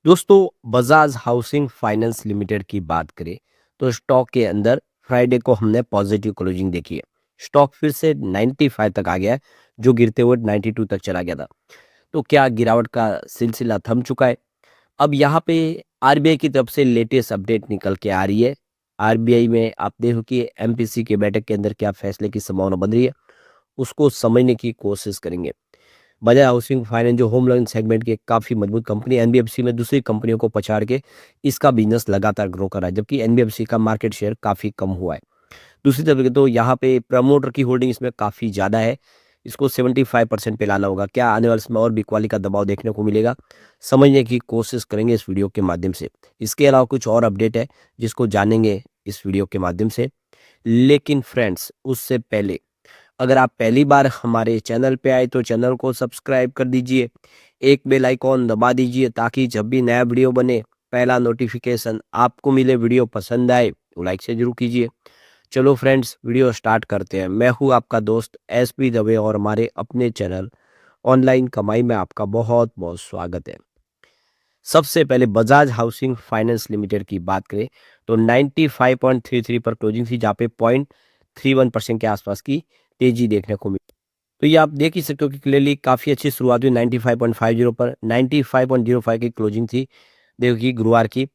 दोस्तों, Bajaj housing finance limited की बात करें तो स्टॉक के अंदर फ्राइडे को हमने पॉजिटिव क्लोजिंग देखी है। स्टॉक फिर से 95 तक आ गया है, जो गिरते हुए 92 तक चला गया था। तो क्या गिरावट का सिलसिला थम चुका है? अब यहाँ पे आरबीआई की तरफ से लेटेस्ट अपडेट निकल के आ रही है। आरबीआई में आप देखो कि एमपीसी की बैठक के अंदर क्या फैसले की संभावना बन रही है, उसको समझने की कोशिश करेंगे। बजाज हाउसिंग फाइनेंस जो होम लोन सेगमेंट की एक काफ़ी मजबूत कंपनी है, एनबीएफसी में दूसरी कंपनियों को पछाड़ के इसका बिजनेस लगातार ग्रो कर रहा है, जबकि एनबीएफसी का मार्केट शेयर काफ़ी कम हुआ है। दूसरी तरफ तो यहाँ पे प्रमोटर की होल्डिंग इसमें काफ़ी ज़्यादा है। इसको 75% पे लाना होगा। क्या आने वाले समय और बिकवाली का दबाव देखने को मिलेगा? समझने की कोशिश करेंगे इस वीडियो के माध्यम से। इसके अलावा कुछ और अपडेट है जिसको जानेंगे इस वीडियो के माध्यम से। लेकिन फ्रेंड्स, उससे पहले अगर आप पहली बार हमारे चैनल पे आए तो चैनल को सब्सक्राइब कर दीजिए, एक बेल आइकॉन दबा दीजिए ताकि जब भी नया वीडियो बने पहला नोटिफिकेशन आपको मिले। वीडियो पसंद आए तो लाइक से जरूर कीजिए। चलो फ्रेंड्स, वीडियो स्टार्ट करते हैं। मैं हूँ आपका दोस्त एसपी दवे और हमारे अपने चैनल ऑनलाइन कमाई में आपका बहुत बहुत स्वागत है। सबसे पहले बजाज हाउसिंग फाइनेंस लिमिटेड की बात करें तो 95.33 पर क्लोजिंग थी, जहाँ पे 0.31% के आसपास की तेजी देखने को मिली। तो ये आप देख ही सकते हो कि क्लियरली काफ़ी अच्छी शुरुआत हुई 95.50 पर। 95.05 की क्लोजिंग थी, देखो कि गुरुवार की।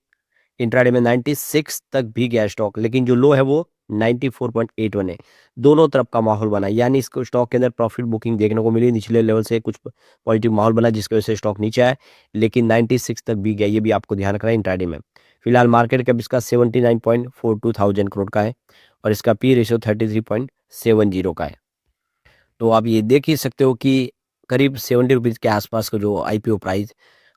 इंट्राडे में 96 तक भी गया स्टॉक, लेकिन जो लो है वो 94.81 है। दोनों तरफ का माहौल बना, यानी इसको स्टॉक के अंदर प्रॉफिट बुकिंग देखने को मिली। निचले लेवल से कुछ पॉजिटिव माहौल बना जिसकी वजह से स्टॉक नीचे आया, लेकिन 96 तक भी गया, ये भी आपको ध्यान रखना है इंट्राडे में। फिलहाल मार्केट कैप इसका 79.42 थाउजेंड करोड़ का है और इसका पी रेशियो 33.70 का है। तो आप ये देख ही सकते हो कि करीब 70 रुपीज़ के आसपास का जो आईपीओ प्राइस,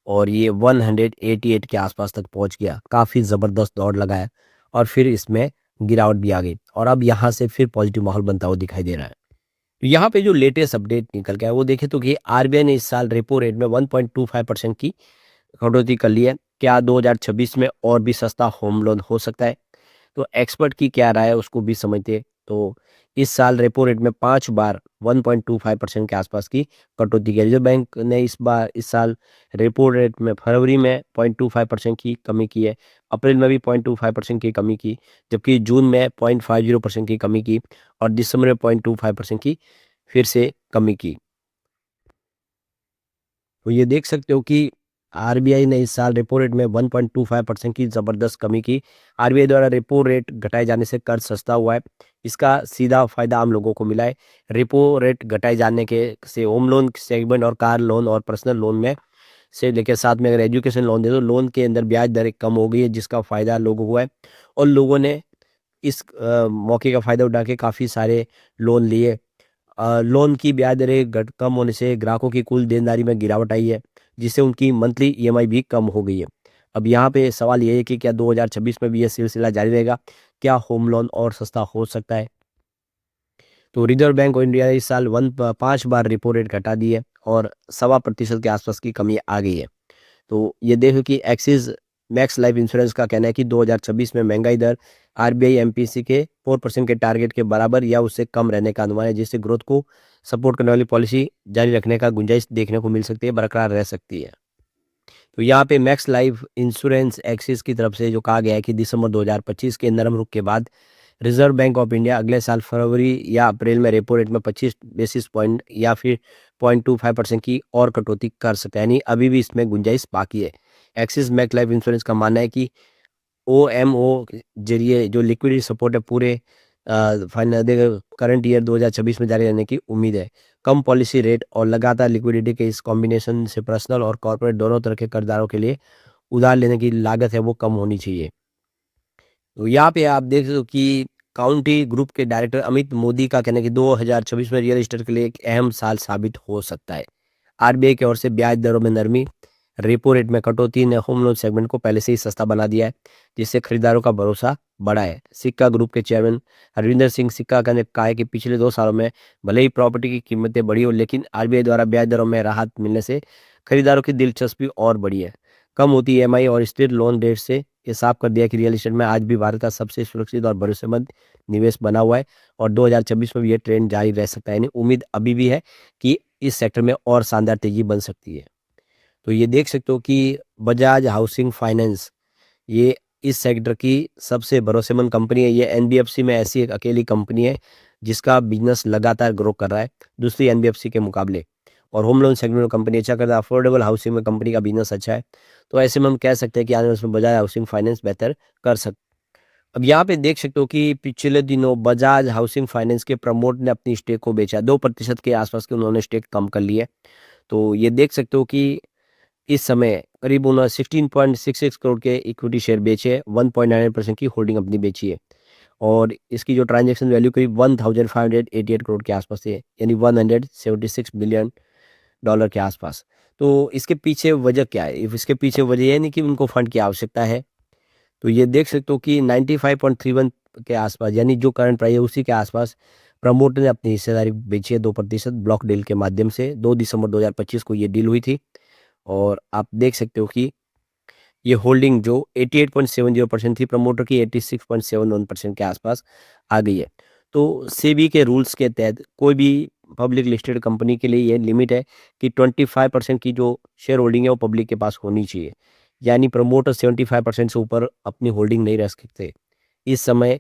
और ये 188 के आसपास तक पहुंच गया। काफ़ी ज़बरदस्त दौड़ लगाया और फिर इसमें गिरावट भी आ गई और अब यहाँ से फिर पॉजिटिव माहौल बनता हुआ दिखाई दे रहा है। तो यहाँ पे जो लेटेस्ट अपडेट निकल के आया वो देखें तो कि आरबीआई ने इस साल रेपो रेट में 1.25% की कटौती कर ली है। क्या 2026 में और भी सस्ता होम लोन हो सकता है? तो एक्सपर्ट की क्या राय है उसको भी समझते हैं। तो इस साल रेपो रेट में 5 बार 1.25% के आसपास की कटौती की है। रिजर्व बैंक ने इस साल रेपो रेट में फरवरी में 0.25% की कमी की है, अप्रैल में भी 0.25% की कमी की, जबकि जून में 0.50% की कमी की और दिसंबर में 0.25% की फिर से कमी की। तो ये देख सकते हो कि आरबीआई ने इस साल रेपो रेट में 1.25% की ज़बरदस्त कमी की। आरबीआई द्वारा रेपो रेट घटाए जाने से कर्ज सस्ता हुआ है। इसका सीधा फ़ायदा आम लोगों को मिला है। रेपो रेट घटाए जाने के से होम लोन सेगमेंट और कार लोन और पर्सनल लोन में से लेकर साथ में अगर एजुकेशन लोन दे तो लोन के अंदर ब्याज दरें कम हो गई है, जिसका फ़ायदा लोगों को है और लोगों ने इस मौके का फ़ायदा उठा के काफ़ी सारे लोन लिए। लोन की ब्याज दरें कम होने से ग्राहकों की कुल देनदारी में गिरावट आई है, जिससे उनकी मंथली ईएमआई भी कम हो गई है। अब यहाँ पे सवाल ये है कि क्या 2026 में भी ये सिलसिला जारी रहेगा? क्या होम लोन और सस्ता हो सकता है? तो रिजर्व बैंक ऑफ इंडिया ने इस साल 5 बार रेपो रेट घटा दी है और 1.25% के आसपास की कमी आ गई है। तो ये देखो कि एक्सिस मैक्स लाइफ इंश्योरेंस का कहना है कि 2026 में महंगाई दर आरबीआई एमपीसी के 4% के टारगेट के बराबर या उससे कम रहने का अनुमान है, जिससे ग्रोथ को सपोर्ट करने वाली पॉलिसी जारी रखने का गुंजाइश देखने को मिल सकती है, बरकरार रह सकती है। तो यहाँ पे मैक्स लाइफ इंश्योरेंस एक्सिस की तरफ से जो कहा गया है कि दिसंबर 2025 के नरम रुख के बाद रिजर्व बैंक ऑफ इंडिया अगले साल फरवरी या अप्रैल में रेपो रेट में 25 बेसिस पॉइंट या फिर 0.25% की और कटौती कर सकता है, यानी अभी भी इसमें गुंजाइश बाकी है। एक्सिस मैक्स लाइफ इंश्योरेंस का मानना है कि ओएमओ जरिए जो लिक्विडिटी सपोर्ट है पूरे करंट ईयर 2026 में जारी रहने की उम्मीद है। कम पॉलिसी रेट और लगातार लिक्विडिटी के इस कॉम्बिनेशन से पर्सनल और कॉर्पोरेट दोनों तरह के कर्जदारों के लिए उधार लेने की लागत है वो कम होनी चाहिए। तो यहाँ पे आप देख सकते हो कि काउंटी ग्रुप के डायरेक्टर अमित मोदी का कहना है कि 2026 में रियल एस्टेट के लिए एक अहम साल साबित हो सकता है। आरबीआई की ओर से ब्याज दरों में नरमी, रेपो रेट में कटौती ने होम लोन सेगमेंट को पहले से ही सस्ता बना दिया है, जिससे खरीदारों का भरोसा बढ़ा है। सिक्का ग्रुप के चेयरमैन हरविंदर सिंह सिक्का का ने कहा है कि पिछले 2 सालों में भले ही प्रॉपर्टी की कीमतें बढ़ी हो, लेकिन आरबीआई द्वारा ब्याज दरों में राहत मिलने से खरीदारों की दिलचस्पी और बढ़ी है। कम होती ईएमआई और स्थिर लोन रेट से ये साफ कर दिया कि रियल एस्टेट में आज भी भारत का सबसे सुरक्षित और भरोसेमंद निवेश बना हुआ है और 2026 में भी ये ट्रेंड जारी रह सकता है। यानी उम्मीद अभी भी है कि इस सेक्टर में और शानदार तेजी बन सकती है। तो ये देख सकते हो कि बजाज हाउसिंग फाइनेंस ये इस सेक्टर की सबसे भरोसेमंद कंपनी है। ये एनबीएफसी में ऐसी एक अकेली कंपनी है जिसका बिजनेस लगातार ग्रो कर रहा है दूसरी एनबीएफसी के मुकाबले। और होम लोन सेगमेंट में कंपनी अच्छा कर रहा है, अफोर्डेबल हाउसिंग में कंपनी का बिजनेस अच्छा है। तो ऐसे में हम कह सकते हैं कि आने वाले समय बजाज हाउसिंग फाइनेंस बेहतर कर सकते। अब यहाँ पे देख सकते हो कि पिछले दिनों बजाज हाउसिंग फाइनेंस के प्रमोट ने अपनी स्टेक को बेचा, 2% के आसपास के उन्होंने स्टेक कम कर ली है। तो ये देख सकते हो कि इस समय करीब उन्होंने 16.66 करोड़ के इक्विटी शेयर बेचे हैं, 1.98% की होल्डिंग अपनी बेची है। और इसकी जो ट्रांजैक्शन वैल्यू करीब 1588 करोड़ के आसपास है, यानी 176 बिलियन डॉलर के आसपास। तो इसके पीछे वजह क्या है? इसके पीछे वजह ये नहीं कि उनको फंड की आवश्यकता है। तो ये देख सकते हो कि 95.31 के आसपास, यानी जो करंट प्राइस है उसी के आसपास प्रमोटर ने अपनी हिस्सेदारी बेची है 2% ब्लॉक डील के माध्यम से। 2 दिसंबर 2025 को ये डील हुई थी। और आप देख सकते हो कि ये होल्डिंग जो 88.70% थी प्रमोटर की, 86.71% के आसपास आ गई है। तो सेबी के रूल्स के तहत कोई भी पब्लिक लिस्टेड कंपनी के लिए ये लिमिट है कि 25% की जो शेयर होल्डिंग है वो पब्लिक के पास होनी चाहिए। यानी प्रमोटर 75% से ऊपर अपनी होल्डिंग नहीं रख सकते। इस समय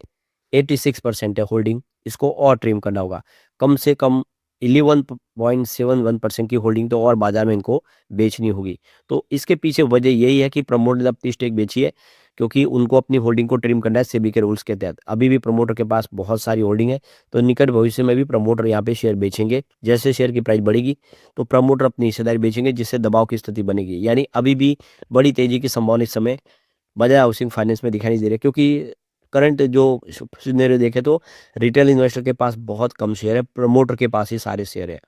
86% है होल्डिंग, इसको और ट्रिम करना होगा। कम से कम 11.71% की होल्डिंग तो और बाजार में इनको बेचनी होगी। तो इसके पीछे वजह यही है कि प्रमोटर ने अपनी स्टेक बेची है, क्योंकि उनको अपनी होल्डिंग को ट्रिम करना है सेबी के रूल्स के तहत। अभी भी प्रमोटर के पास बहुत सारी होल्डिंग है, तो निकट भविष्य में भी प्रमोटर यहाँ पे शेयर बेचेंगे। जैसे शेयर की प्राइस बढ़ेगी तो प्रमोटर अपनी हिस्सेदारी बेचेंगे, जिससे दबाव की स्थिति बनेगी। यानी अभी भी बड़ी तेजी की संभावना इस समय बजाज हाउसिंग फाइनेंस में दिखाई नहीं दे रही है, क्योंकि करंट जो सिनेरियो देखे तो रिटेल इन्वेस्टर के पास बहुत कम शेयर है, प्रमोटर के पास ही सारे शेयर है।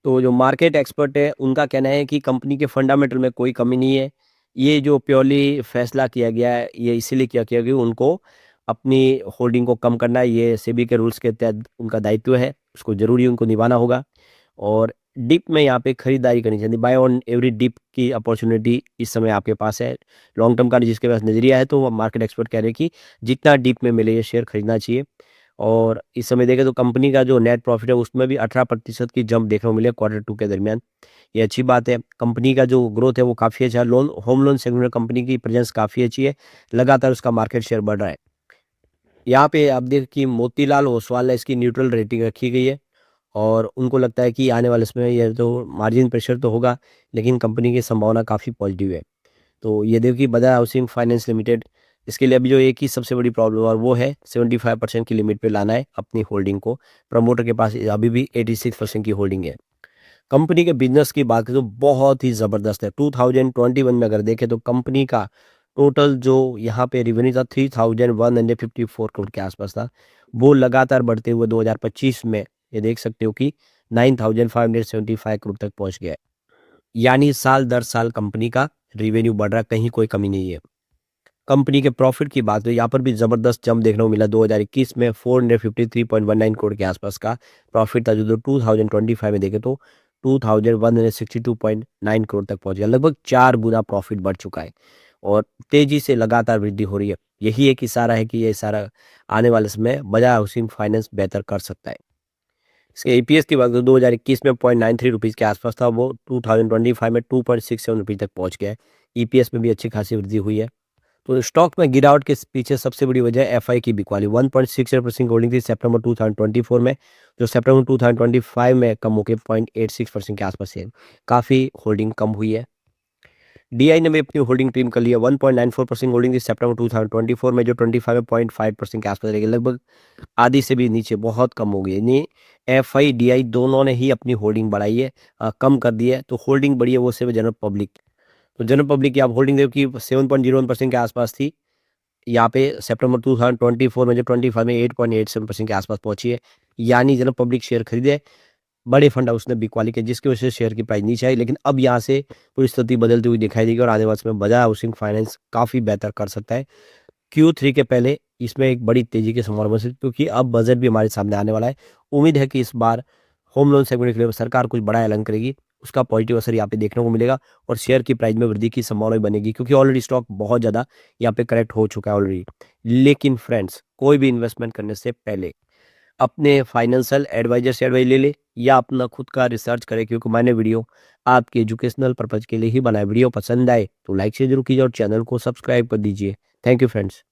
तो जो मार्केट एक्सपर्ट है उनका कहना है कि कंपनी के फंडामेंटल में कोई कमी नहीं है। ये जो प्योरली फैसला किया गया है ये इसीलिए किया कि उनको अपनी होल्डिंग को कम करना है। ये सेबी के रूल्स के तहत उनका दायित्व है, उसको ज़रूरी उनको निभाना होगा। और डिप में यहाँ पे खरीदारी करनी चाहिए, बाय ऑन एवरी डिप की अपॉर्चुनिटी इस समय आपके पास है। लॉन्ग टर्म का जिसके पास नजरिया है तो वो मार्केट एक्सपर्ट कह रहे हैं कि जितना डिप में मिले ये शेयर खरीदना चाहिए। और इस समय देखें तो कंपनी का जो नेट प्रॉफिट है उसमें भी 18% की जंप देखने को मिले Q2 के दरमियान। ये अच्छी बात है। कंपनी का जो ग्रोथ है वो काफ़ी अच्छा है। होम लोन सेगमेंट में कंपनी की प्रेजेंस काफ़ी अच्छी है, लगातार उसका मार्केट शेयर बढ़ रहा है। यहाँ पे आप देखें कि मोतीलाल ओसवाल ने इसकी न्यूट्रल रेटिंग रखी गई है। और उनको लगता है कि आने वाले समय ये तो मार्जिन प्रेशर तो होगा, लेकिन कंपनी की संभावना काफ़ी पॉजिटिव है। तो ये देखिए कि बजाज हाउसिंग फाइनेंस लिमिटेड, इसके लिए अभी जो एक ही सबसे बड़ी प्रॉब्लम और वो है 75% की लिमिट पे लाना है अपनी होल्डिंग को। प्रमोटर के पास अभी भी 86% की होल्डिंग है। कंपनी के बिजनेस की बात करें तो बहुत ही ज़बरदस्त है। 2021 में अगर देखें तो कंपनी का टोटल जो यहाँ पे रेवेन्यू था 3154 करोड़ के आसपास था। वो लगातार बढ़ते हुए 2025 में ये देख सकते हो कि 9575 करोड़ तक पहुँच गया है। यानी साल दर साल कंपनी का रेवेन्यू बढ़ रहा है, कहीं कोई कमी नहीं है। कंपनी के प्रॉफिट की बात करें यहाँ पर भी ज़बरदस्त जंप देखने को मिला। 2021 में 453.19 करोड़ के आसपास का प्रॉफिट था, जो 2025 में देखें तो 2162.9 करोड़ तक पहुंच गया। लगभग 4 गुना प्रॉफिट बढ़ चुका है और तेजी से लगातार वृद्धि हो रही है। यही एक इशारा है कि ये इशारा आने वाले समय बजाज हाउसिंग फाइनेंस बेहतर कर सकता है। इसके ईपीएस की बात करें 2021 में 0.93 रुपीज़ के आसपास था, वो 2025 में 2.67 रुपीज़ तक पहुंच गया है। ईपीएस में भी अच्छी खासी वृद्धि हुई है। तो स्टॉक में गिरावट के पीछे सबसे बड़ी वजह एफआई की बिकवाली। 1.68% होल्डिंग थी सितंबर 2024 में, जो सितंबर 2025 में कम होकर 0.86% के आसपास है। काफ़ी होल्डिंग कम हुई है। डीआई ने भी अपनी होल्डिंग ट्रिम कर लिया। 1.94% होल्डिंग थी सितंबर 2024 में, जो 25 में 0.5% के आसपास रहेगी। लगभग आधी से भी नीचे बहुत कम हो गई। यानी एफआई डीआई दोनों ने ही अपनी होल्डिंग बढ़ाई है, कम कर दी है। तो होल्डिंग बढ़ी है वो सिर्फ जनरल पब्लिक। तो जनरल पब्लिक की आप होल्डिंग देखो कि 7.01% के आसपास थी, यहाँ पे सितंबर 2024 में जो 25 में 8.87% के आसपास पहुंची है। यानी जनरल पब्लिक शेयर खरीदे, बड़े फंड हाउस ने बिकवाली की, जिसकी वजह से शेयर की प्राइस नीचे आई। लेकिन अब यहाँ से पूरी स्थिति बदलती हुई दिखाई देगी और आने वाले समय बजाज हाउसिंग फाइनेंस काफ़ी बेहतर कर सकता है। Q3 के पहले इसमें एक बड़ी तेजी की संभावना बन सकती है, क्योंकि अब बजट भी हमारे सामने आने वाला है। उम्मीद है कि इस बार होम लोन सेगमेंट के लिए सरकार कुछ बड़ा ऐलान करेगी, उसका पॉजिटिव असर यहाँ पे देखने को मिलेगा और शेयर की प्राइस में वृद्धि की संभावना भी बनेगी, क्योंकि ऑलरेडी स्टॉक बहुत ज़्यादा यहाँ पे करेक्ट हो चुका है ऑलरेडी। लेकिन फ्रेंड्स, कोई भी इन्वेस्टमेंट करने से पहले अपने फाइनेंशियल एडवाइजर से एडवाइस ले ले या अपना खुद का रिसर्च करें, क्योंकि मैंने वीडियो आपके एजुकेशनल पर्पज के लिए ही बनाया। वीडियो पसंद आए तो लाइक से जरूर कीजिए और चैनल को सब्सक्राइब कर दीजिए। Thank you friends.